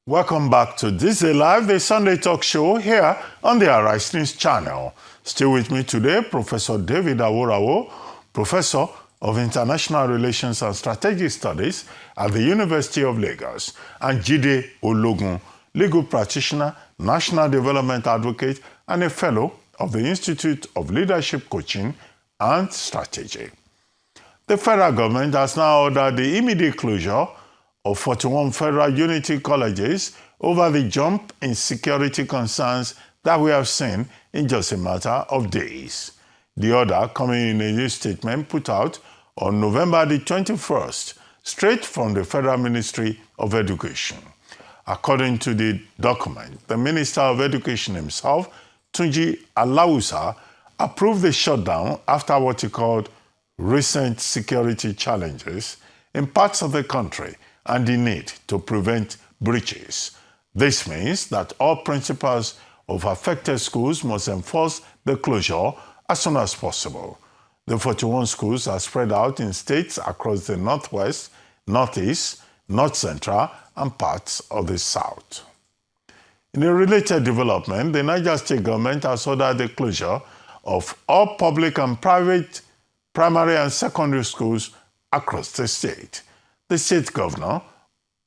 Welcome back to This Day Live, the Sunday talk show here on the Arise News channel. Still with me today, Professor David Aworawo, Professor of International Relations and Strategic Studies at the University of Lagos, and Jide Ologun, legal practitioner, national development advocate, and a fellow of the Institute of Leadership Coaching and Strategy. The federal government has now ordered the immediate closure of 41 federal unity colleges over the jump in security concerns that we have seen in just a matter of days. The order, coming in a new statement put out on November the 21st, straight from the Federal Ministry of Education. According to the document, the Minister of Education himself, Tunji Alausa, approved the shutdown after what he called recent security challenges in parts of the country and the need to prevent breaches. This means that all principals of affected schools must enforce the closure as soon as possible. The 41 schools are spread out in states across the Northwest, Northeast, North Central, and parts of the South. In a related development, the Niger State government has ordered the closure of all public and private primary and secondary schools across the state. The state governor,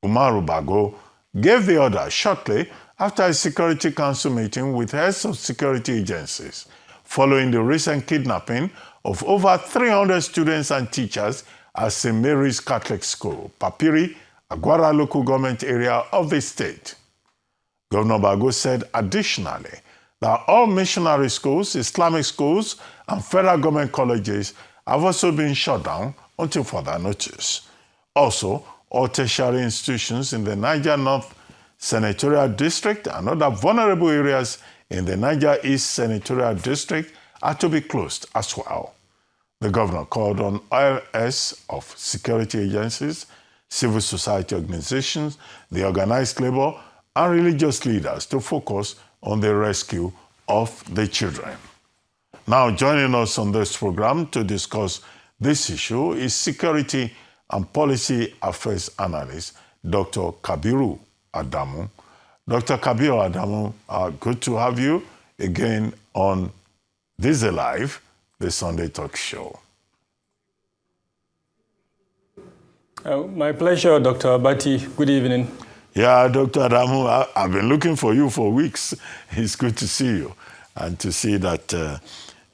Umaru Bago, gave the order shortly after a Security Council meeting with heads of security agencies, following the recent kidnapping of over 300 students and teachers at St. Mary's Catholic School, Papiri, Agwara local government area of the state. Governor Bago said additionally that all missionary schools, Islamic schools, and federal government colleges have also been shut down until further notice. Also, all tertiary institutions in the Niger North Senatorial District and other vulnerable areas in the Niger East Senatorial District are to be closed as well. The governor called on ILS of security agencies, civil society organizations, the organized labor, and religious leaders to focus on the rescue of the children. Now, joining us on this program to discuss this issue is security and policy affairs analyst, Dr. Kabir Adamu. Dr. Kabir Adamu, good to have you again on This Is Live, the Sunday talk show. My pleasure, Dr. Abati. Good evening. Yeah, Dr. Adamu, I've been looking for you for weeks. It's good to see you and to see that,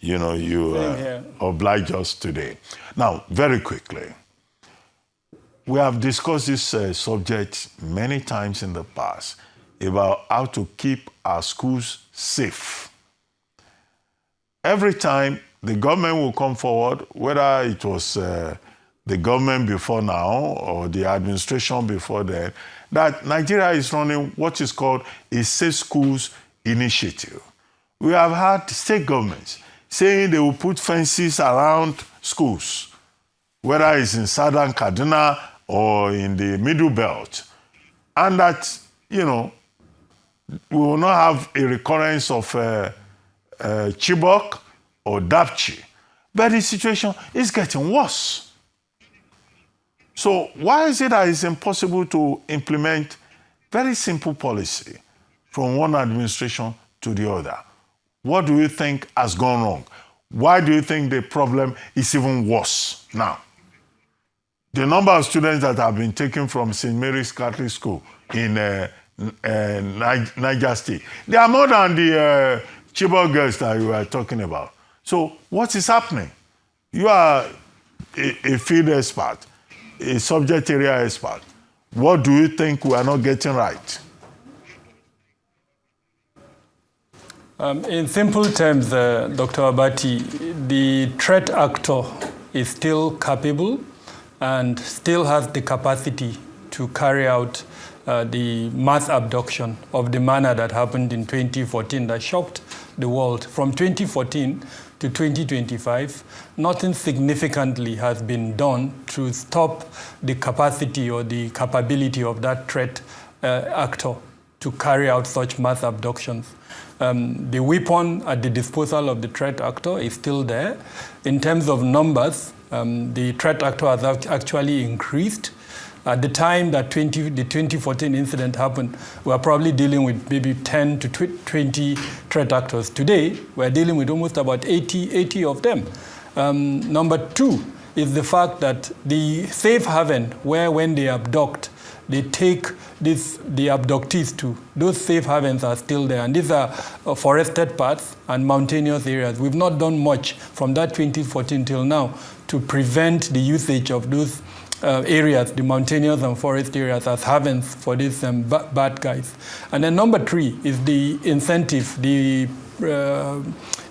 you oblige us today. Now, very quickly, we have discussed this subject many times in the past about how to keep our schools safe. Every time the government will come forward, whether it was the government before now or the administration before then, that Nigeria is running what is called a Safe Schools Initiative. We have had state governments saying they will put fences around schools, whether it's in southern Kaduna or in the middle belt, and that, we will not have a recurrence of Chibok or Dapchi. But the situation is getting worse. So why is it that it's impossible to implement very simple policy from one administration to the other? What do you think has gone wrong? Why do you think the problem is even worse now? The number of students that have been taken from St. Mary's Catholic School in Niger State, they are more than the Chibok girls that you were talking about. So what is happening? You are a field expert, a subject area expert. What do you think we are not getting right? In simple terms, Dr. Abati, the threat actor is still capable and still has the capacity to carry out the mass abduction of the manner that happened in 2014 that shocked the world. From 2014 to 2025, nothing significantly has been done to stop the capacity or the capability of that threat actor to carry out such mass abductions. The weapon at the disposal of the threat actor is still there. In terms of numbers, the threat actor has actually increased At the time that the 2014 incident happened, we were probably dealing with maybe 10 to 20 threat actors. Today, we're dealing with almost about 80 of them. Number two is the fact that the safe haven, where when they abduct, they take the abductees to, those safe havens are still there. And these are forested parts and mountainous areas. We've not done much from that 2014 till now to prevent the usage of those areas, the mountainous and forest areas, as havens for these bad guys. And then number three is the incentive, the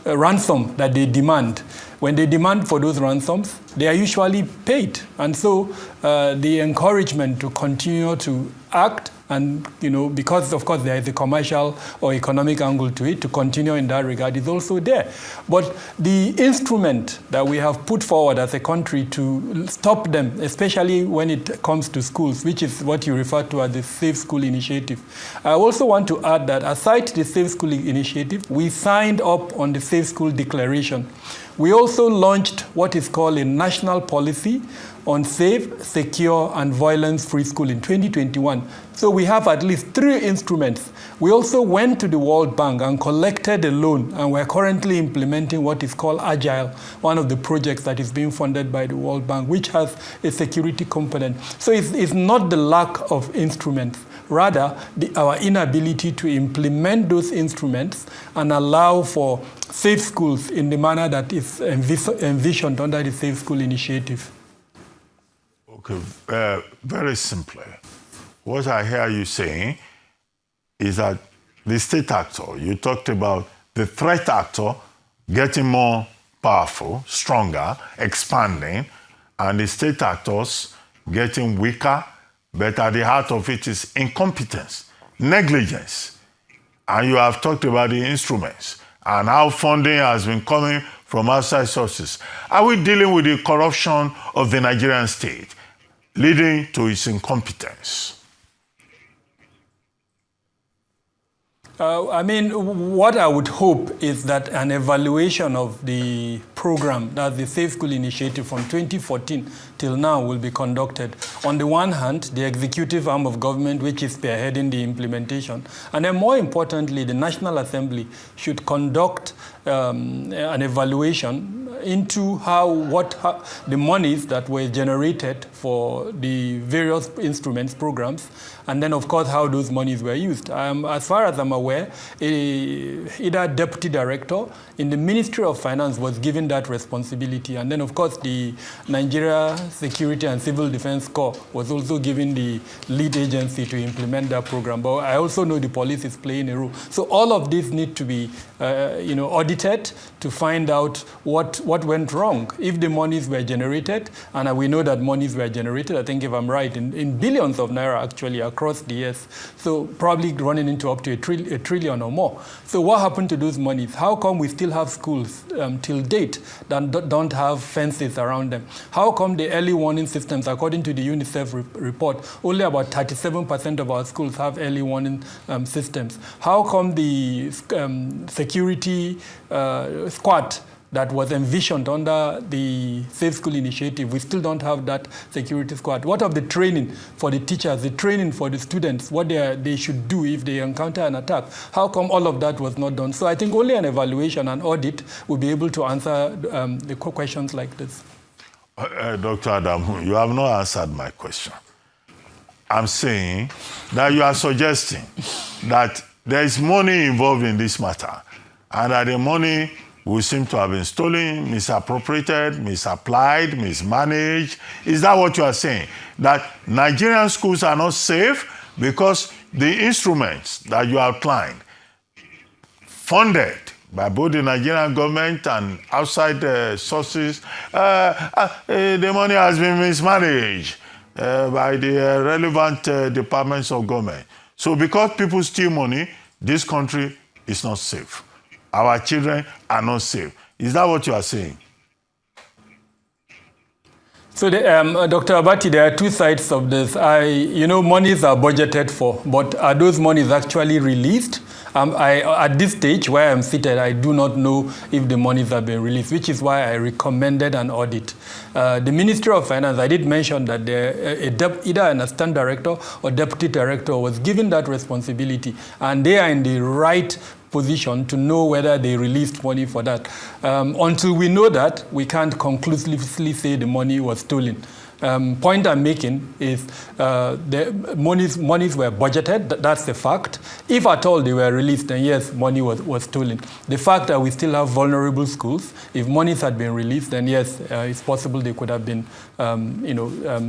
ransom that they demand. When they demand for those ransoms, they are usually paid. And so the encouragement to continue to act, and because of course there is a commercial or economic angle to it, to continue in that regard is also there. But the instrument that we have put forward as a country to stop them, especially when it comes to schools, which is what you refer to as the Safe School Initiative. I also want to add that aside the Safe School Initiative, we signed up on the Safe School Declaration. We also launched what is called a national policy on safe, secure, and violence-free school in 2021. So we have at least 3 instruments. We also went to the World Bank and collected a loan, and we're currently implementing what is called Agile, one of the projects that is being funded by the World Bank, which has a security component. So it's not the lack of instruments, rather our inability to implement those instruments and allow for safe schools in the manner that is envisioned under the Safe School Initiative. Okay, very simply, what I hear you saying is that the state actor, you talked about the threat actor getting more powerful, stronger, expanding, and the state actors getting weaker, but at the heart of it is incompetence, negligence. And you have talked about the instruments and how funding has been coming from outside sources. Are we dealing with the corruption of the Nigerian state, leading to its incompetence? What I would hope is that an evaluation of the program, that's the Safe School Initiative from 2014 till now, will be conducted. On the one hand, the executive arm of government, which is spearheading the implementation, and then more importantly, the National Assembly should conduct an evaluation into how the monies that were generated for the various instruments, programs, and then of course how those monies were used. As far as I'm aware, either deputy director in the Ministry of Finance was given that responsibility, and then of course the Nigeria Security and Civil Defense Corps was also given the lead agency to implement that program. But I also know the police is playing a role. So all of this need to be audited to find out what went wrong. If the monies were generated, and we know that monies were generated, I think if I'm right, in billions of naira actually across the years, so probably running into up to a trillion or more. So what happened to those monies? How come we still have schools till date that don't have fences around them? How come the early warning systems, according to the UNICEF report, only about 37% of our schools have early warning systems? How come the security squad that was envisioned under the Safe School Initiative, we still don't have that security squad? What of the training for the teachers, the training for the students, what they should do if they encounter an attack? How come all of that was not done? So I think only an evaluation and audit will be able to answer the questions like this. Dr. Adamu, you have not answered my question. I'm saying that you are suggesting that there is money involved in this matter, and that the money will seem to have been stolen, misappropriated, misapplied, mismanaged. Is that what you are saying? That Nigerian schools are not safe because the instruments that you outlined, funded by both the Nigerian government and outside sources, the money has been mismanaged by the relevant departments of government. So because people steal money, this country is not safe. Our children are not safe. Is that what you are saying? So, Dr. Abati, there are two sides of this. Monies are budgeted for, but are those monies actually released? At this stage where I'm seated, I do not know if the monies have been released, which is why I recommended an audit. The Ministry of Finance, I did mention that either an assistant director or deputy director was given that responsibility, and they are in the right position to know whether they released money for that. Until we know that, we can't conclusively say the money was stolen. Point I'm making is the monies were budgeted, that's the fact. If at all they were released, then yes, money was stolen. The fact that we still have vulnerable schools, if monies had been released, then yes, it's possible they could have been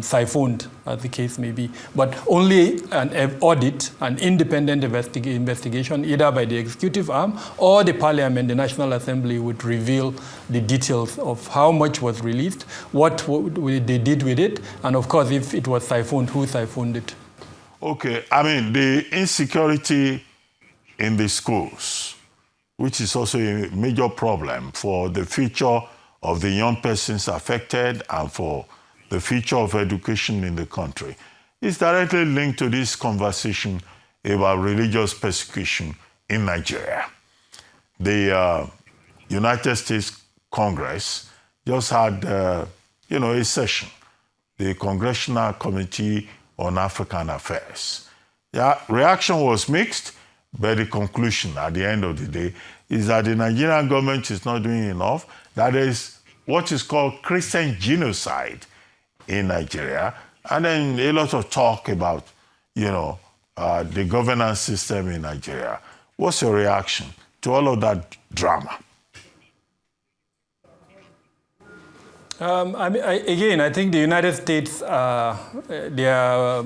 siphoned, as the case may be. But only an audit, an independent investigation, either by the executive arm or the Parliament, the National Assembly, would reveal the details of how much was released, what they did with it, and of course, if it was siphoned, who siphoned it. Okay, I mean, the insecurity in the schools, which is also a major problem for the future of the young persons affected and for the future of education in the country, is directly linked to this conversation about religious persecution in Nigeria. The United States Congress just had, a session, the Congressional Committee on African Affairs. The reaction was mixed, but the conclusion at the end of the day is that the Nigerian government is not doing enough. That is what is called Christian genocide in Nigeria. And then a lot of talk about, the governance system in Nigeria. What's your reaction to all of that drama? I think the United States, their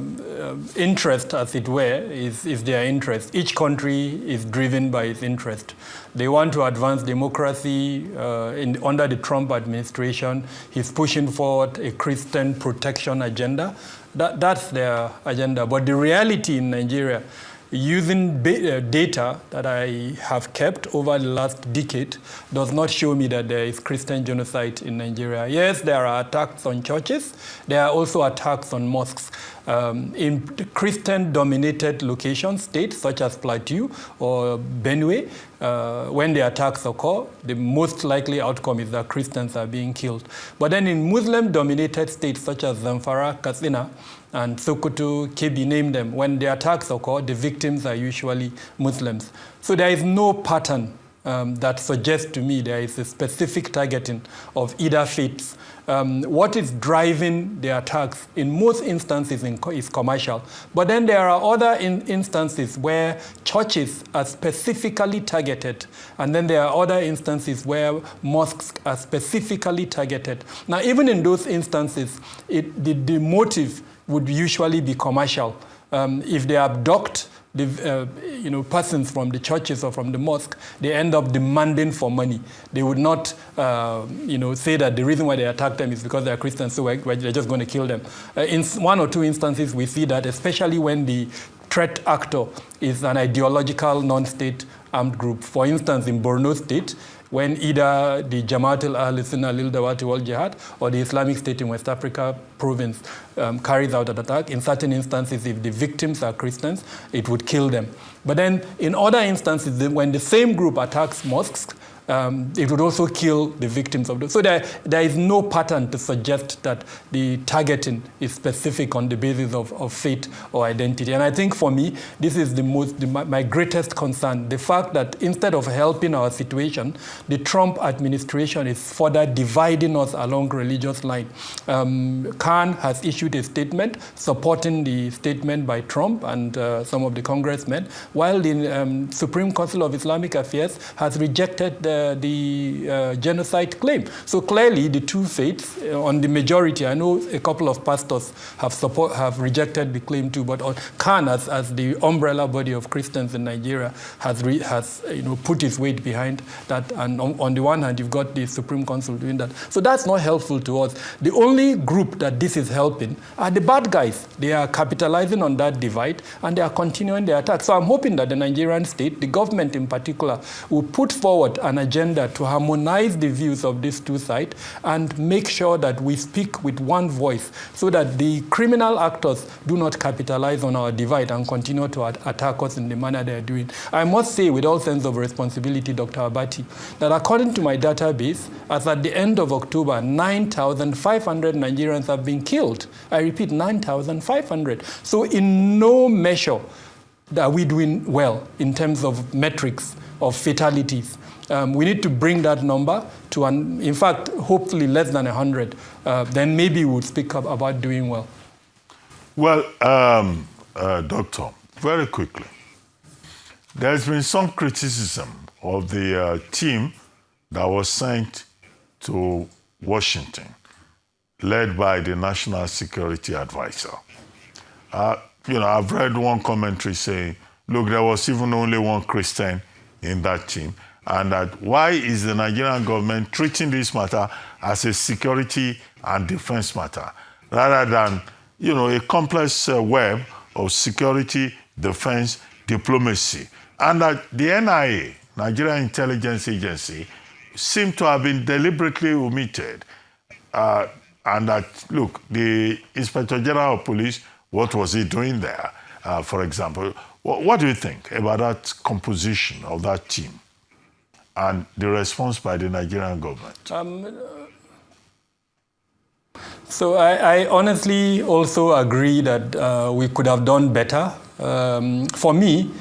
interest, as it were, is their interest. Each country is driven by its interest. They want to advance democracy under the Trump administration. He's pushing forward a Christian protection agenda. That's their agenda. But the reality in Nigeria, using data that I have kept over the last decade, does not show me that there is Christian genocide in Nigeria. Yes, there are attacks on churches. There are also attacks on mosques. In Christian-dominated locations, states such as Plateau or Benue, when the attacks occur, the most likely outcome is that Christians are being killed. But then in Muslim-dominated states such as Zamfara, Katsina, and Sokoto, Kebbi, name them, when the attacks occur, the victims are usually Muslims. So there is no pattern that suggests to me there is a specific targeting of either faiths. What is driving the attacks in most instances is commercial. But then there are other instances where churches are specifically targeted. And then there are other instances where mosques are specifically targeted. Now, even in those instances, the motive would usually be commercial. If they abduct persons from the churches or from the mosque, they end up demanding for money. They would not, say that the reason why they attack them is because they are Christians, so they're just going to kill them. In one or two instances, we see that, especially when the threat actor is an ideological non-state armed group. For instance, in Borno State, when either the Jamaat al-Sunnah al-Dawati wal-Jihad or the Islamic State in West Africa province carries out an attack, in certain instances, if the victims are Christians, it would kill them. But then in other instances, when the same group attacks mosques, it would also kill the victims of those. So there is no pattern to suggest that the targeting is specific on the basis of faith or identity. And I think for me, this is my greatest concern, the fact that instead of helping our situation, the Trump administration is further dividing us along religious lines. Khan has issued a statement supporting the statement by Trump and some of the congressmen, while the Supreme Council of Islamic Affairs has rejected the genocide claim. So clearly, the two faiths, on the majority, I know a couple of pastors have rejected the claim too, but Khan, as the umbrella body of Christians in Nigeria, has put his weight behind that. And on the one hand, you've got the Supreme Council doing that. So that's not helpful to us. The only group that this is helping are the bad guys. They are capitalizing on that divide, and they are continuing their attack. So I'm hoping that the Nigerian state, the government in particular, will put forward an agenda to harmonize the views of these two sides and make sure that we speak with one voice so that the criminal actors do not capitalize on our divide and continue to attack us in the manner they are doing. I must say, with all sense of responsibility, Dr. Abati, that according to my database, as at the end of October, 9,500 Nigerians have been killed. I repeat, 9,500. So in no measure are we doing well in terms of metrics of fatalities. We need to bring that number to, in fact, hopefully less than 100. Then maybe we'll speak up about doing well. Well, Doctor, very quickly, there's been some criticism of the team that was sent to Washington, led by the National Security Advisor. I've read one commentary saying, look, there was even only one Christian in that team, and that why is the Nigerian government treating this matter as a security and defense matter, rather than, a complex web of security, defense, diplomacy, and that the NIA, Nigerian Intelligence Agency, seemed to have been deliberately omitted, and that, look, the Inspector General of Police, what was he doing there, for example? What do you think about that composition of that team and the response by the Nigerian government? So I honestly also agree that we could have done better. For me,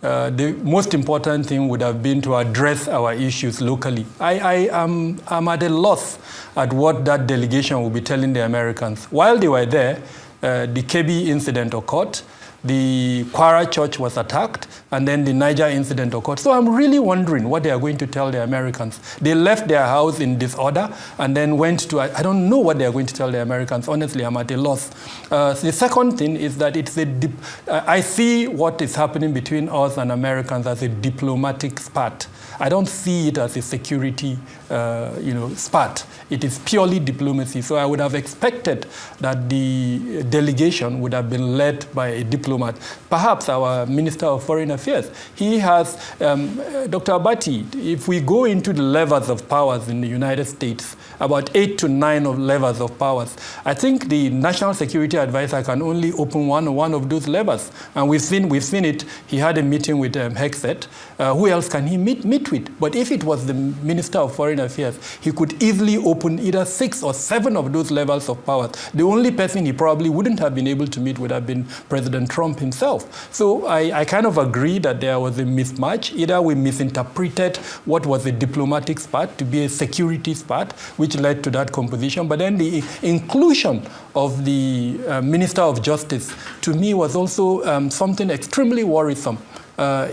the most important thing would have been to address our issues locally. I'm at a loss at what that delegation will be telling the Americans. While they were there, the Kabir incident occurred, the Kwara church was attacked, and then the Niger incident occurred. So I'm really wondering what they are going to tell the Americans. They left their house in disorder and then went to, I don't know what they are going to tell the Americans. Honestly, I'm at a loss. The second thing is that I see what is happening between us and Americans as a diplomatic spat. I don't see it as a security spat. It is purely diplomacy. So I would have expected that the delegation would have been led by a diplomat, perhaps our Minister of Foreign Affairs. He has, Dr. Abati, if we go into the levels of powers in the United States, about 8 to 9 of levels of powers, I think the National Security Advisor can only open one of those levels. And we've seen it. He had a meeting with Hexet. Who else can he meet with? But if it was the Minister of Foreign Affairs, he could easily open either 6 or 7 of those levels of powers. The only person he probably wouldn't have been able to meet would have been President Trump himself. So I kind of agree that there was a mismatch. Either we misinterpreted what was a diplomatic spat to be a security spat, which led to that composition. But then the inclusion of the Minister of Justice, to me, was also something extremely worrisome.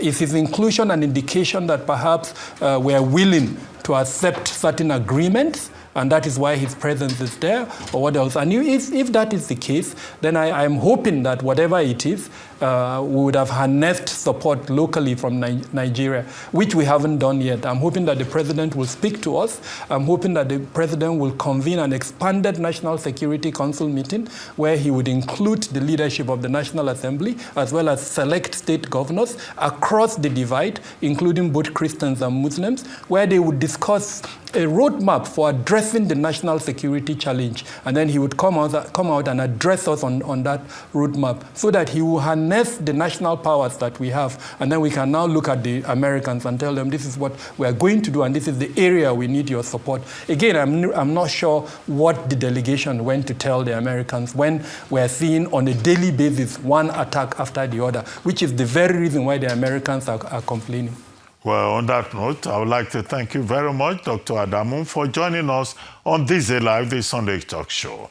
Is his inclusion an indication that perhaps we're willing to accept certain agreements, and that is why his presence is there, or what else? And if that is the case, then I'm hoping that whatever it is, we would have harnessed support locally from Nigeria, which we haven't done yet. I'm hoping that the president will speak to us. I'm hoping that the president will convene an expanded National Security Council meeting where he would include the leadership of the National Assembly as well as select state governors across the divide, including both Christians and Muslims, where they would discuss a roadmap for addressing the national security challenge. And then he would come out and address us on that roadmap so that he will harness the national powers that we have. And then we can now look at the Americans and tell them this is what we are going to do and this is the area we need your support. Again, I'm not sure what the delegation went to tell the Americans when we're seeing on a daily basis one attack after the other, which is the very reason why the Americans are complaining. Well, on that note, I would like to thank you very much, Dr. Adamu, for joining us on This Day Live, the Sunday Talk Show.